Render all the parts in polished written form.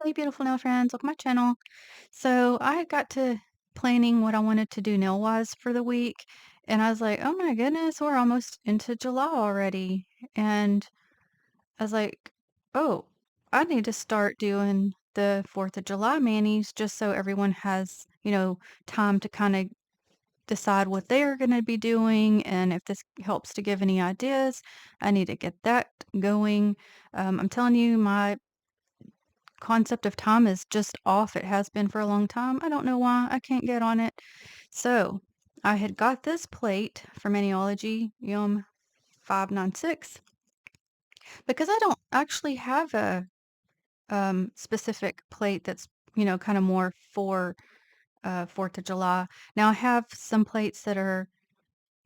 Hey, beautiful nail friends, welcome to my channel. So I got to planning what I wanted to do nail wise for the week, and I was like, oh my goodness, we're almost into July already. And I was like, oh, I need to start doing the 4th of July manis just so everyone has, time to kind of decide what they're going to be doing. And if this helps to give any ideas, I need to get that going. I'm telling you, my concept of time is just off. It has been for a long time. I don't know why. I can't get on it. So I had got this plate from Maniology, Yum 596, because I don't actually have a specific plate that's, kind of more for 4th of July. Now I have some plates that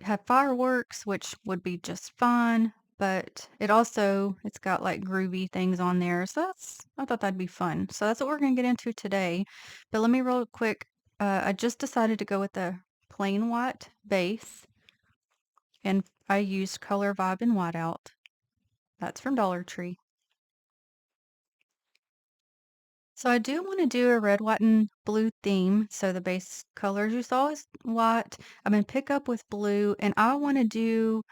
have fireworks, which would be just fine, but it's got like groovy things on there. So I thought that'd be fun. So that's what we're gonna get into today. But let me real quick. I just decided to go with the plain white base, and I used Color Vibe and Whiteout. That's from Dollar Tree. So I do want to do a red, white, and blue theme. So the base colors you saw is white. I'm gonna pick up with blue, and I want to do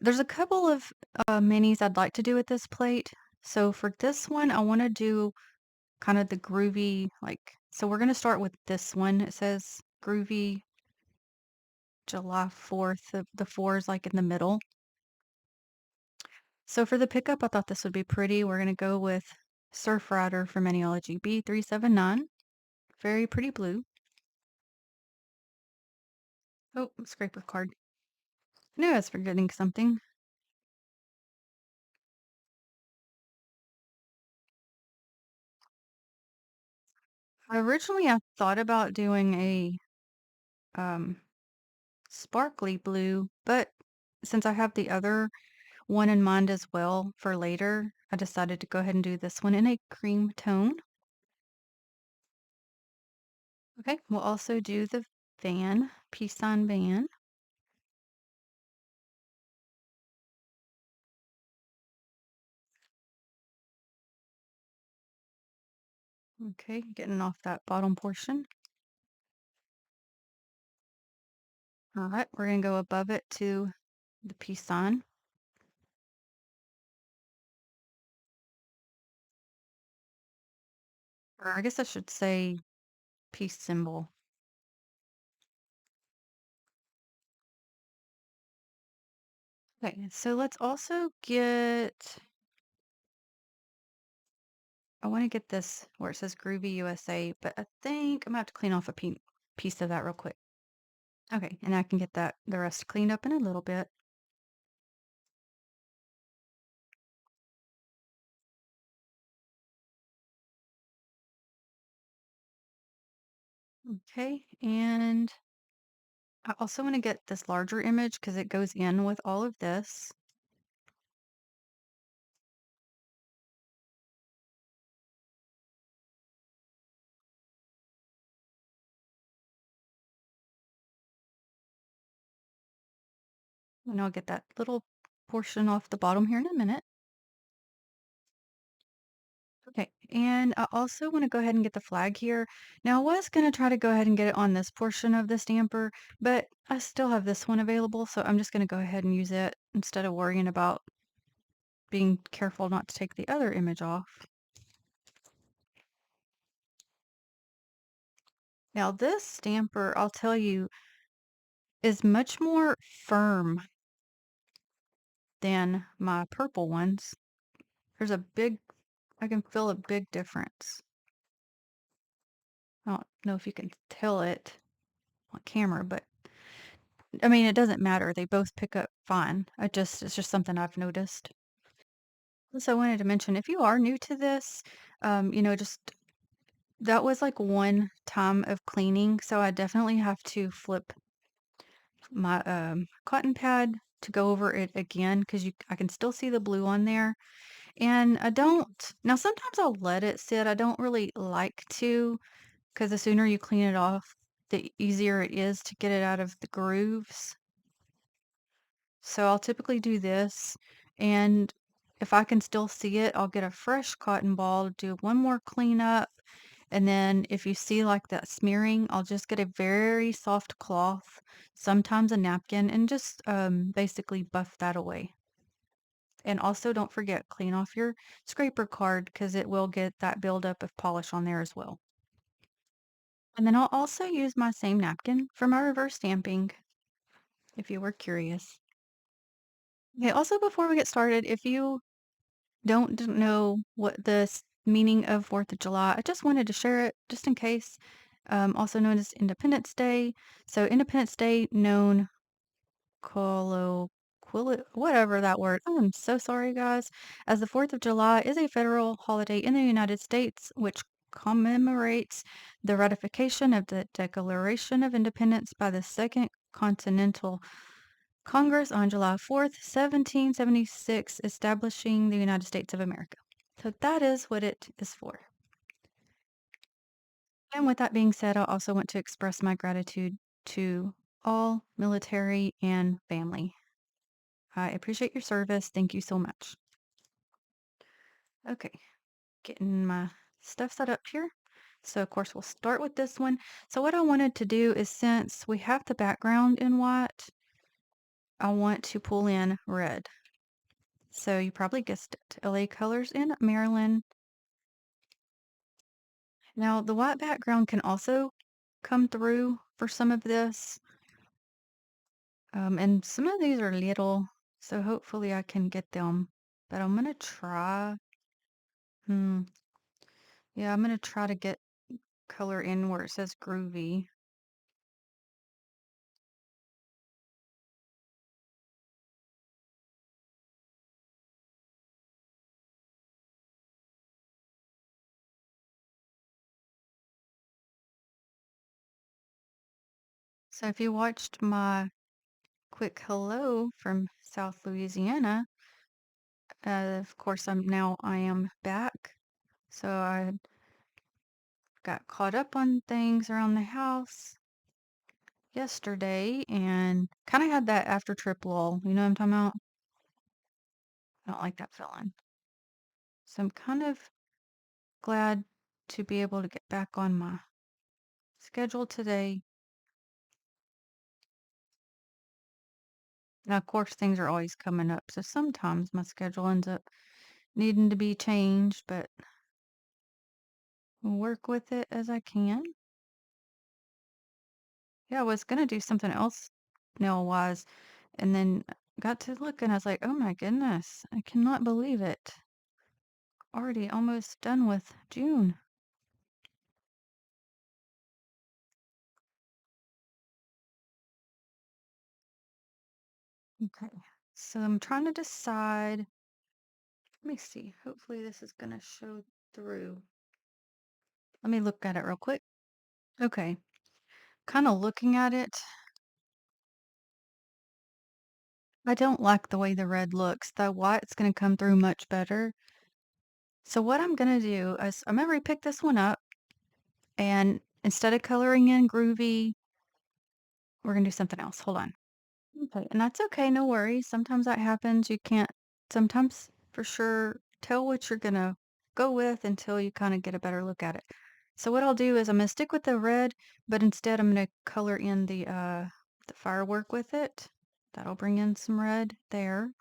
there's a couple of, minis I'd like to do with this plate. So for this one, I wanna do kind of the groovy, so we're gonna start with this one. It says Groovy July 4th. The 4 is, like, in the middle. So for the pickup, I thought this would be pretty. We're gonna go with Surfrider from Maniology B379. Very pretty blue. Oh, scraper card. I knew I was forgetting something. Originally, I thought about doing a, um sparkly blue, but since I have the other one in mind as well for later, I decided to go ahead and do this one in a cream tone. Okay, we'll also do the van, peace sign van. Okay, getting off that bottom portion. All right, we're gonna go above it to the peace sign. Or I guess I should say peace symbol. Okay, so let's also get, I want to get this where it says Groovy USA, but I think I'm gonna have to clean off a piece of that real quick. Okay, and I can get the rest cleaned up in a little bit. Okay, and I also want to get this larger image because it goes in with all of this. And I'll get that little portion off the bottom here in a minute. Okay, and I also want to go ahead and get the flag here. Now, I was going to try to go ahead and get it on this portion of the stamper, but I still have this one available, so I'm just going to go ahead and use it instead of worrying about being careful not to take the other image off. Now, this stamper, I'll tell you, is much more firm than my purple ones. There's a big I can feel a big difference. I don't know if you can tell it on camera, but I mean, it doesn't matter. They both pick up fine. It's just something I've noticed. Also, I wanted to mention if you are new to this, just that was like one time of cleaning, so I definitely have to flip my cotton pad to go over it again because you I can still see the blue on there. And I don't now sometimes I'll let it sit. I don't really like to, because the sooner you clean it off, the easier it is to get it out of the grooves. So I'll typically do this, and if I can still see it, I'll get a fresh cotton ball, do one more cleanup, and then if you see like that smearing, I'll just get a very soft cloth, sometimes a napkin, and just basically buff that away. And also don't forget, clean off your scraper card because it will get that buildup of polish on there as well. And then I'll also use my same napkin for my reverse stamping, if you were curious. Okay, also before we get started, if you don't know what the meaning of 4th of July, I just wanted to share it just in case. Also known as Independence Day. So Independence Day, known whatever that word. I'm so sorry, guys. As the 4th of July is a federal holiday in the United States, which commemorates the ratification of the Declaration of Independence by the Second Continental Congress on July 4th, 1776, establishing the United States of America. So that is what it is for. And with that being said, I also want to express my gratitude to all military and family. I appreciate your service. Thank you so much. Okay, getting my stuff set up here. So of course we'll start with this one. So what I wanted to do is, since we have the background in white, I want to pull in red. So you probably guessed it. LA Colors in Maryland. Now the white background can also come through for some of this. And some of these are little, so hopefully I can get them. But I'm gonna try. Hmm. Yeah, I'm gonna try to get color in where it says Groovy. So if you watched my quick hello from South Louisiana, of course I am back. So I got caught up on things around the house yesterday and kind of had that after trip lull. You know what I'm talking about? I don't like that feeling. So I'm kind of glad to be able to get back on my schedule today. Now, of course, things are always coming up, so sometimes my schedule ends up needing to be changed, but I'll work with it as I can. Yeah, I was gonna do something else nail-wise, and then got to look and I was like, "Oh my goodness, I cannot believe it. Already almost done with June." Okay, so I'm trying to decide. Let me see. Hopefully this is gonna show through. Let me look at it real quick. Okay, kind of looking at it. I don't like the way the red looks. The white's gonna come through much better. So what I'm gonna do is I'm gonna repick this one up, and instead of coloring in Groovy, we're gonna do something else. Hold on. Okay, and that's okay, no worries. Sometimes that happens. You can't sometimes for sure tell what you're gonna go with until you kind of get a better look at it. So what I'll do is I'm gonna stick with the red, but instead I'm gonna color in the firework with it. That'll bring in some red there.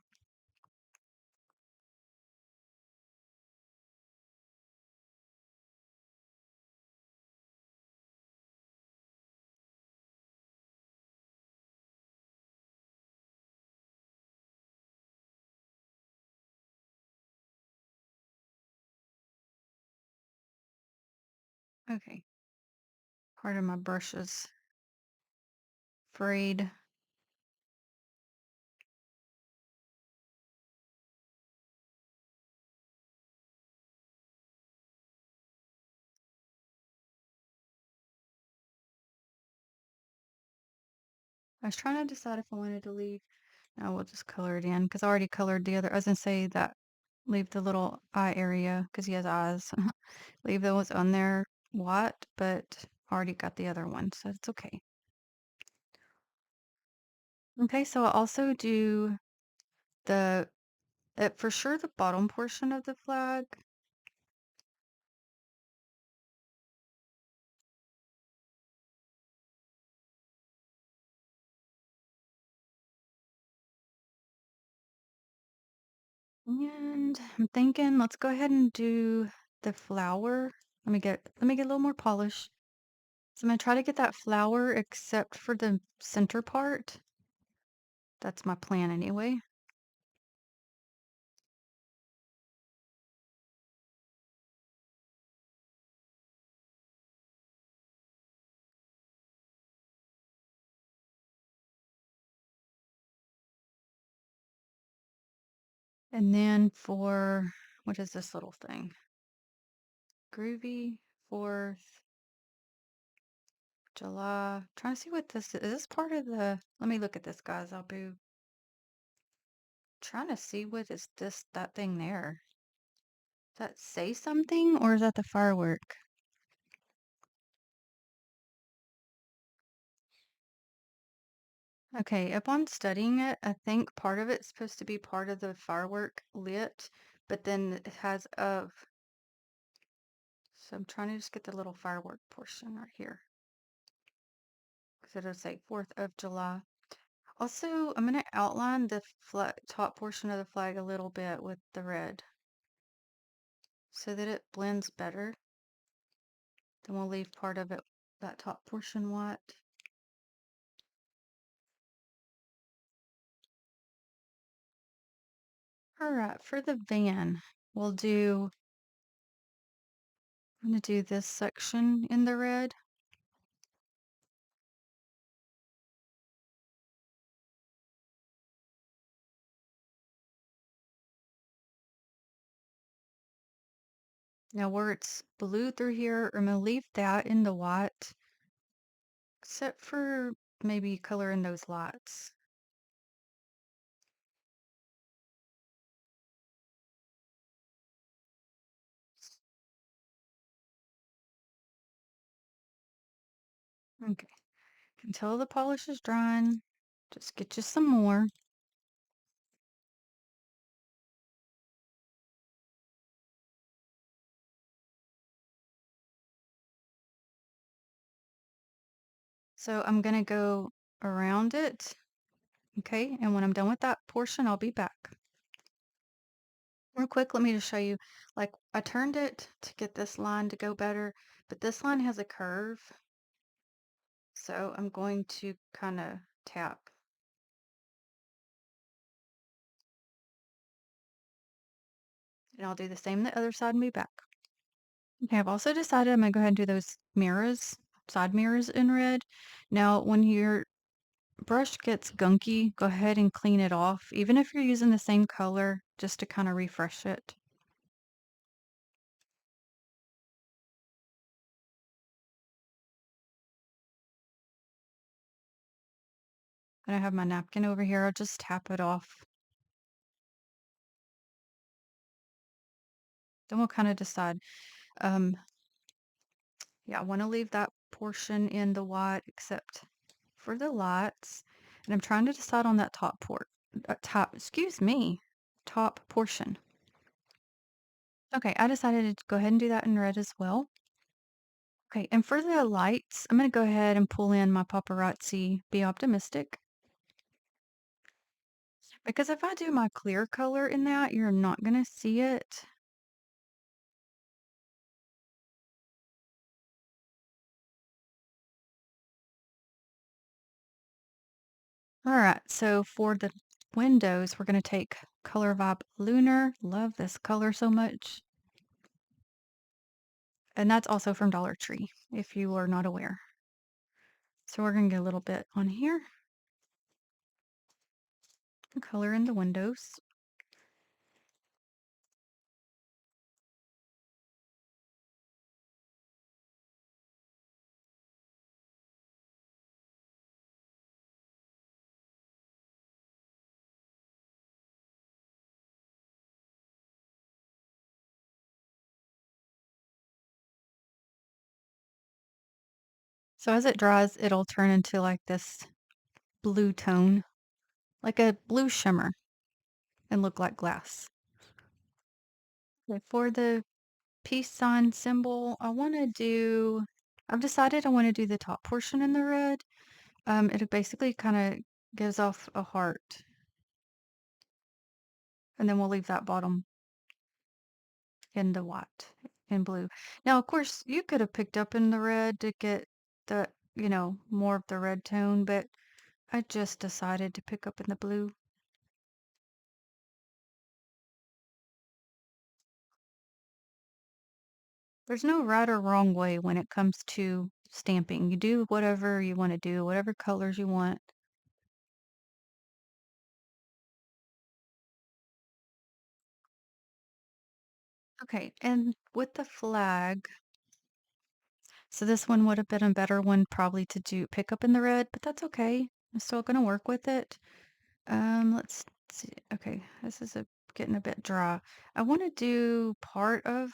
Okay, part of my brush is frayed. I was trying to decide if I wanted to leave. No, we'll just color it in because I already colored the other. I was gonna say that leave the little eye area because he has eyes. Leave those on there white, but already got the other one, so it's okay. Okay, so I also do the For sure the bottom portion of the flag. And I'm thinking, let's go ahead and do the flower. Let me get a little more polish. So I'm gonna try to get that flower except for the center part. That's my plan anyway. And then for what is this little thing? Groovy 4th July. Trying to see what this is. Is this part of the let me look at this, guys. I'll be trying to see what is that thing there. Does that say something or is that the firework? Okay, upon studying it, I think part of it's supposed to be part of the firework lit, but then it has of. So I'm trying to just get the little firework portion right here because it'll say 4th of July. Also, I'm going to outline the top portion of the flag a little bit with the red so that it blends better. Then we'll leave part of it, that top portion white. All right, for the van, we'll do, I'm going to do this section in the red. Now where it's blue through here, I'm going to leave that in the white, except for maybe color in those lights. Okay, until the polish is drying, just get you some more. So I'm going to go around it. Okay, and when I'm done with that portion, I'll be back. Real quick, let me just show you. Like, I turned it to get this line to go better, but this line has a curve. So I'm going to kind of tap. And I'll do the same the other side and be back. Okay, I've also decided I'm going to go ahead and do those mirrors, side mirrors in red. Now, when your brush gets gunky, go ahead and clean it off, even if you're using the same color, just to kind of refresh it. And I have my napkin over here. I'll just tap it off. Then we'll kind of decide. Um, yeah, I want to leave that portion in the white except for the lights. And I'm trying to decide on that excuse me, top portion. Okay, I decided to go ahead and do that in red as well. Okay, and for the lights, I'm going to go ahead and pull in my paparazzi Be Optimistic. Because if I do my clear color in that, you're not going to see it. All right, so for the windows, we're going to take Color Vibe Lunar. Love this color so much. And that's also from Dollar Tree, if you are not aware. So we're going to get a little bit on here. The color in the windows. So as it dries, it'll turn into like this blue tone, like a blue shimmer. and look like glass. Okay, for the peace sign symbol, I've decided I want to do the top portion in the red. It basically kind of gives off a heart, and then we'll leave that bottom in the white and blue. Now, of course, you could have picked up in the red to get more of the red tone, but I just decided to pick up in the blue. There's no right or wrong way when it comes to stamping. You do whatever you want to do, whatever colors you want. Okay, and with the flag, so this one would have been a better one probably to do pick up in the red, but that's okay. I'm still gonna work with it. Let's see. Okay, this is getting a bit dry. I want to do part of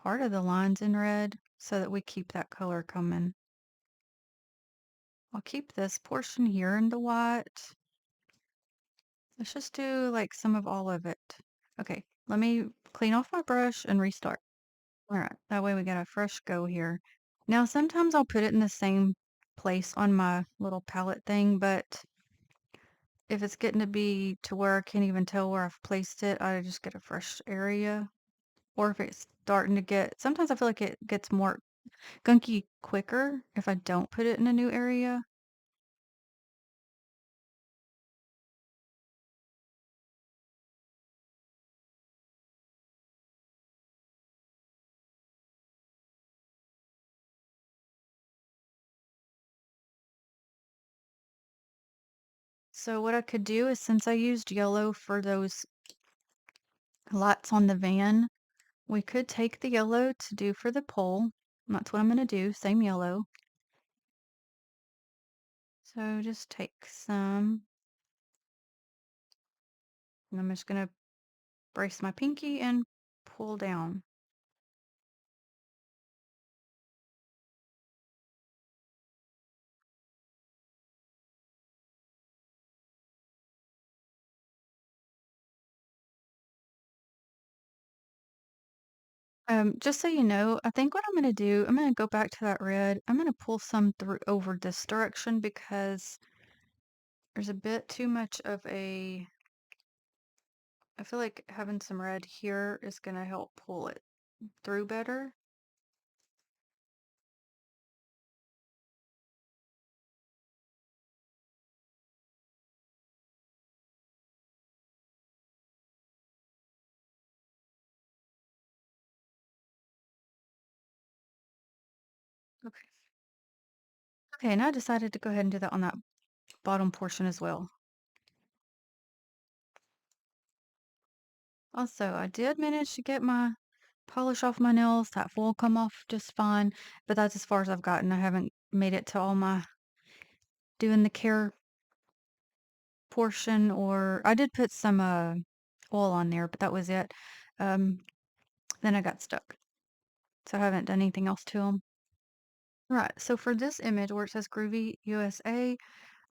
the lines in red so that we keep that color coming. I'll keep this portion here in the white. Let's just do like some of all of it. Okay, let me clean off my brush and restart. All right, that way we got a fresh go here. Now, sometimes I'll put it in the same place on my little palette thing, but if it's getting to be to where I can't even tell where I've placed it, I just get a fresh area. Or if it's starting to sometimes I feel like it gets more gunky quicker if I don't put it in a new area. So what I could do is since I used yellow for those lights on the van, we could take the yellow to do for the pole. And that's what I'm going to do, same yellow. So just take some, and I'm just going to brace my pinky and pull down. Just so you know, I think what I'm going to do, I'm going to go back to that red. I'm going to pull some through over this direction because there's a bit too much of I feel like having some red here is going to help pull it through better. Okay. Okay, and I decided to go ahead and do that on that bottom portion as well. Also, I did manage to get my polish off my nails. That will come off just fine, but that's as far as I've gotten. I haven't made it to all my doing the care portion, or I did put some oil on there, but that was it. Um, then I got stuck, so I haven't done anything else to them. Right. So for this image where it says Groovy USA,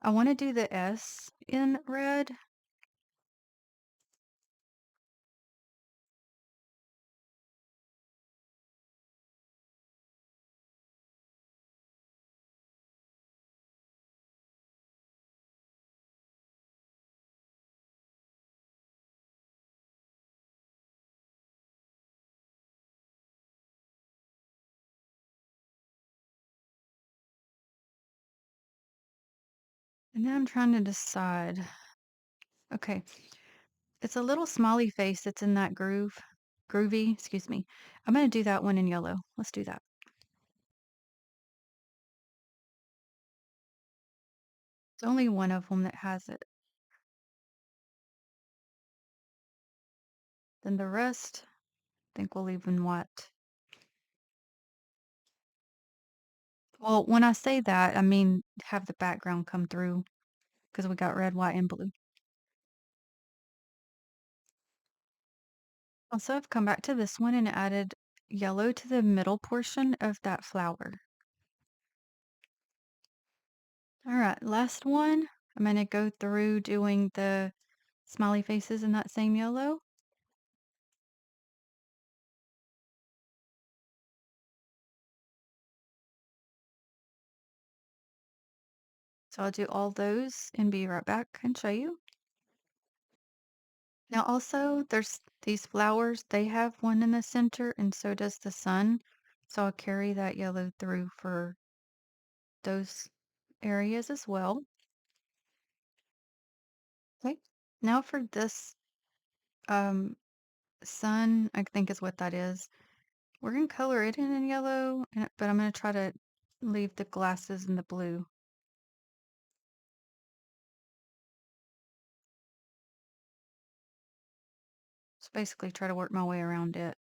I want to do the S in red. And then I'm trying to decide. Okay, it's a little smiley face that's in that groovy, excuse me. I'm gonna do that one in yellow. Let's do that. It's only one of them that has it. Then the rest, I think we'll leave in white. Well, when I say that, I mean have the background come through because we got red, white, and blue. Also, I've come back to this one and added yellow to the middle portion of that flower. All right, last one. I'm gonna go through doing the smiley faces in that same yellow. So I'll do all those and be right back and show you. Now also, there's these flowers, they have one in the center and so does the sun. So I'll carry that yellow through for those areas as well. Okay. Now for this um sun, I think is what that is. We're gonna color it in yellow, but I'm gonna try to leave the glasses in the blue. So basically try to work my way around it.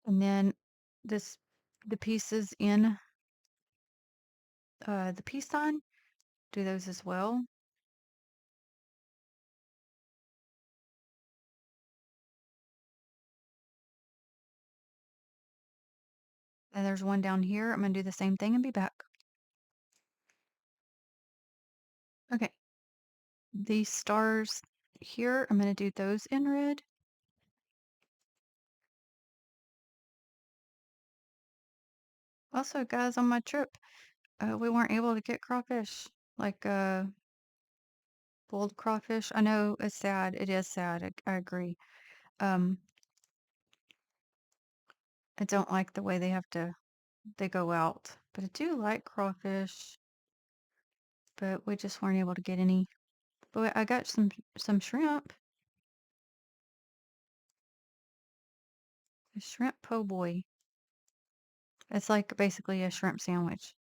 And then this the pieces in the peace sign, do those as well. And there's one down here. I'm gonna do the same thing and be back. Okay, these stars here, I'm gonna do those in red. Also, guys, on my trip, we weren't able to get crawfish, like boiled crawfish. I know it's sad. It is sad. I agree. Um, I don't like the way they go out, but I do like crawfish, but we just weren't able to get any. But I got some shrimp. A shrimp po' boy. It's like basically a shrimp sandwich.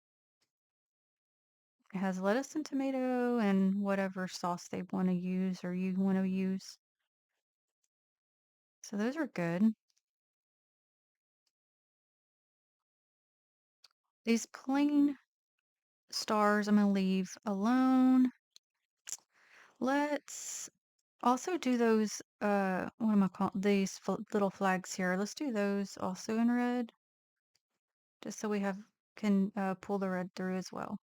It has lettuce and tomato and whatever sauce they want to use or you want to use. So those are good. These plain stars I'm gonna leave alone. Let's also do those, what am I calling these little flags here? Let's do those also in red, just so we can pull the red through as well.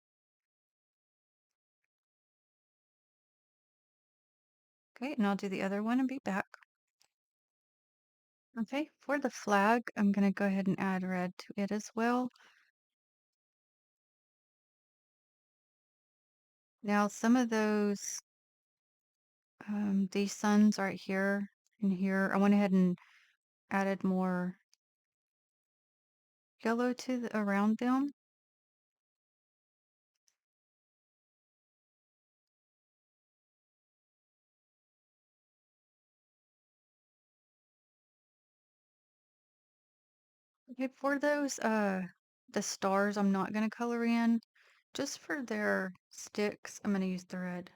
Okay, and I'll do the other one and be back. Okay, for the flag, I'm gonna go ahead and add red to it as well. Now, some of these suns right here and here, I went ahead and added more yellow to around them. Okay, for those, the stars, I'm not gonna color in. Just for their sticks, I'm gonna use the red.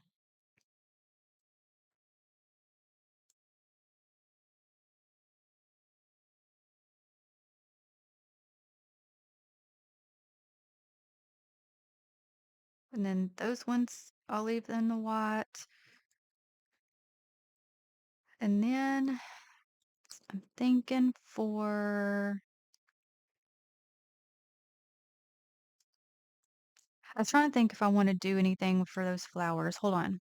And then those ones, I'll leave in the white. And then I'm thinking I was trying to think if I want to do anything for those flowers. Hold on.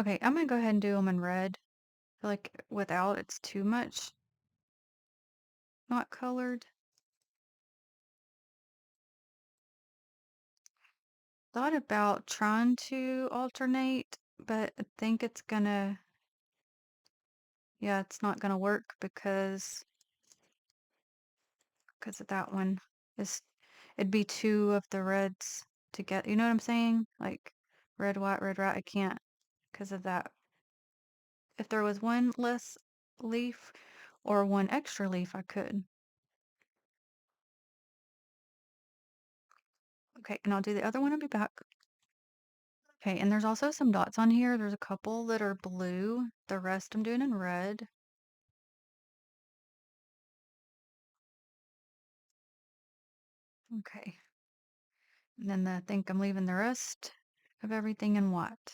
Okay, I'm gonna go ahead and do them in red. I feel like without, it's too much not colored. Thought about trying to alternate, but I think yeah, it's not gonna work because of that one. It's, it'd be two of the reds to get, you know what I'm saying? Like red, white. I can't because of that. If there was one less leaf or one extra leaf, I could. Okay, and I'll do the other one and be back. Okay, and there's also some dots on here. There's a couple that are blue. The rest I'm doing in red. Okay. And then I think I'm leaving the rest of everything in white.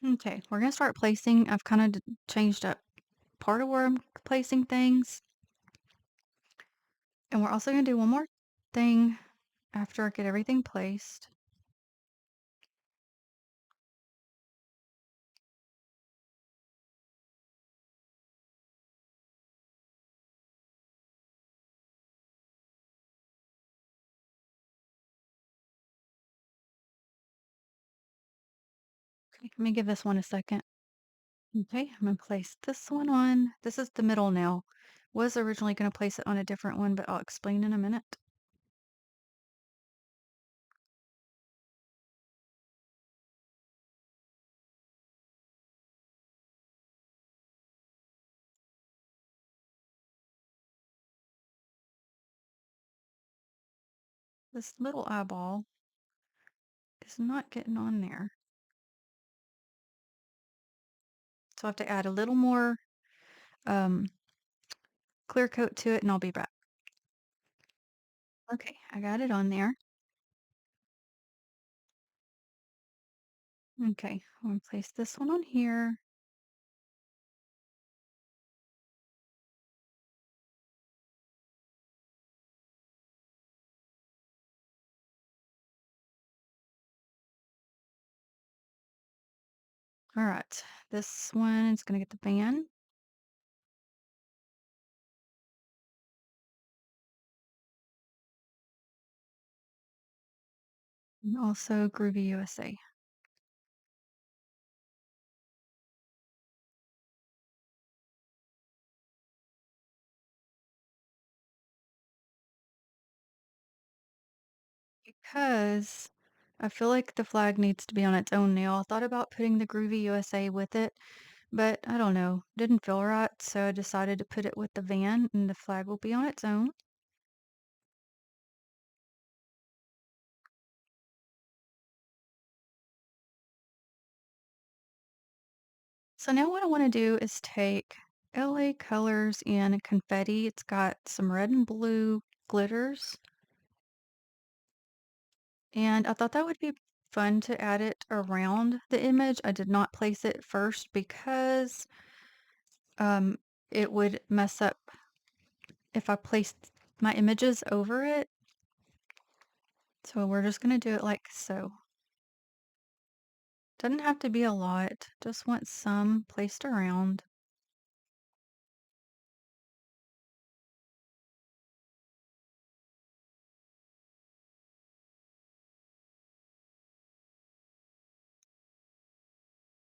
Okay, we're gonna start placing. I've kind of changed up part of where I'm placing things, and we're also gonna do one more thing after I get everything placed. Okay, let me give this one a second. Okay, I'm gonna place this one on. This is the middle nail. Was originally gonna place it on a different one, but I'll explain in a minute. This little eyeball is not getting on there. So I have to add a little more um, clear coat to it and I'll be back. Okay, I got it on there. Okay, I'm gonna place this one on here. All right, this one is gonna get the band. And also Groovy USA. Because I feel like the flag needs to be on its own nail. I thought about putting the Groovy USA with it, but I don't know, didn't feel right, so I decided to put it with the van and the flag will be on its own. So now what I want to do is take LA colors and confetti. It's got some red and blue glitters, and I thought that would be fun to add it around the image. I did not place it first because um, it would mess up if I placed my images over it. So we're just going to do it like so. Doesn't have to be a lot, just want some placed around.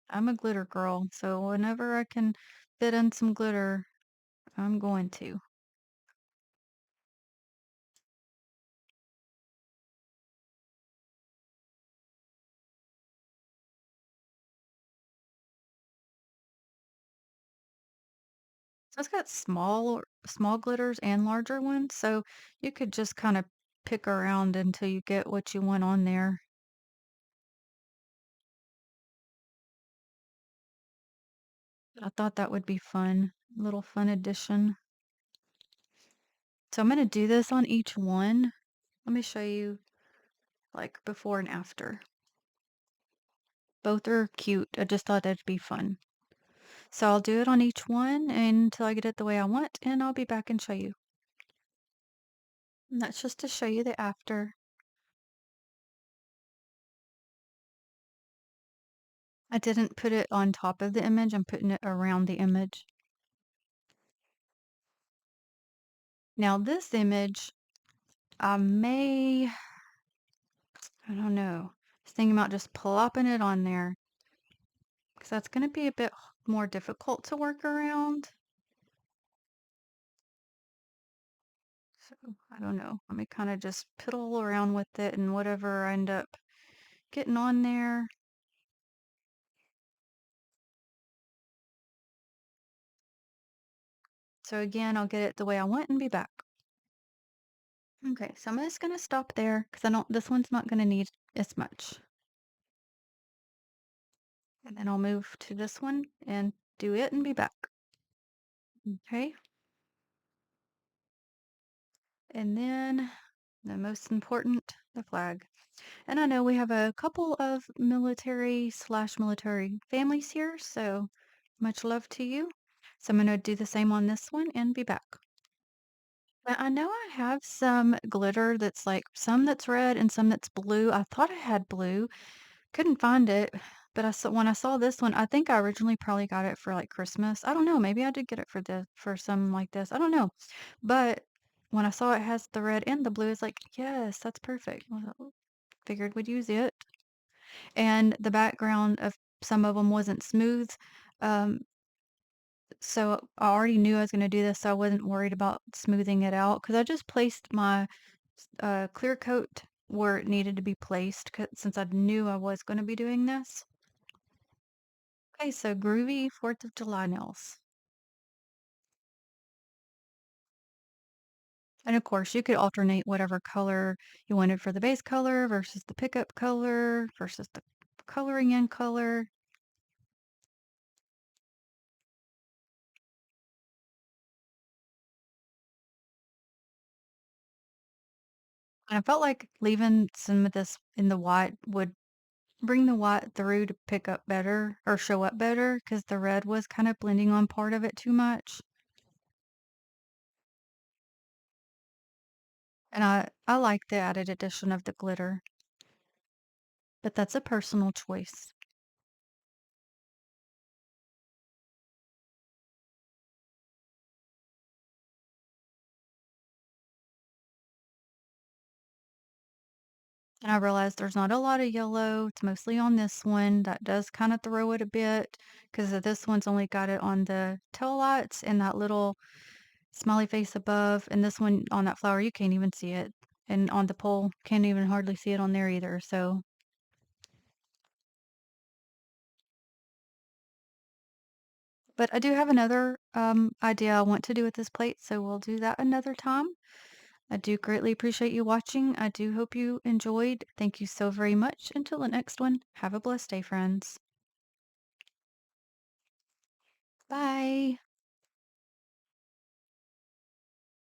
I'm a glitter girl, so whenever I can fit in some glitter, I'm going to. So it's got small glitters and larger ones, so you could just kind of pick around until you get what you want on there. I thought that would be fun, little fun addition. So I'm gonna do this on each one. Let me show you like before and after. Both are cute. I just thought that'd be fun. So I'll do it on each one until I get it the way I want, and I'll be back and show you. And that's just to show you the after. I didn't put it on top of the image, I'm putting it around the image. Now this image, I don't know, I was thinking about just plopping it on there because that's going to be a bit more difficult to work around. So I don't know. Let me kind of just piddle around with it and whatever I end up getting on there. So again, I'll get it the way I want and be back. Okay, so I'm just gonna stop there because I don't, this one's not gonna need as much. And then I'll move to this one and do it and be back. Okay, and then The most important, the flag. And I know we have a couple of military/military families here, so much love to you. So I'm gonna do the same on this one and be back. But I know I have some glitter that's like some that's red and some that's blue. I thought I had blue, couldn't find it, but I saw when I saw this one, I think I originally probably got it for like Christmas. I don't know, maybe I did get it for something like this. I don't know. But when I saw it has the red and the blue, it's like, yes, that's perfect. Well, figured we'd use it. And the background of some of them wasn't smooth. Um, so I already knew I was going to do this, so I wasn't worried about smoothing it out because I just placed my clear coat where it needed to be placed since I knew I was going to be doing this. Okay, so Groovy 4th of July nails. And of course, you could alternate whatever color you wanted for the base color versus the pickup color versus the coloring in color. And I felt like leaving some of this in the white would bring the white through to pick up better or show up better because the red was kind of blending on part of it too much. And I like the added addition of the glitter, but that's a personal choice. And I realized there's not a lot of yellow. It's mostly on this one. That does kind of throw it a bit because this one's only got it on the tail lights and that little smiley face above. And this one on that flower, you can't even see it. And on the pole, can't even hardly see it on there either. So, but I do have another idea I want to do with this plate. So we'll do that another time. I do greatly appreciate you watching. I do hope you enjoyed. Thank you so very much. Until the next one, have a blessed day, friends. Bye.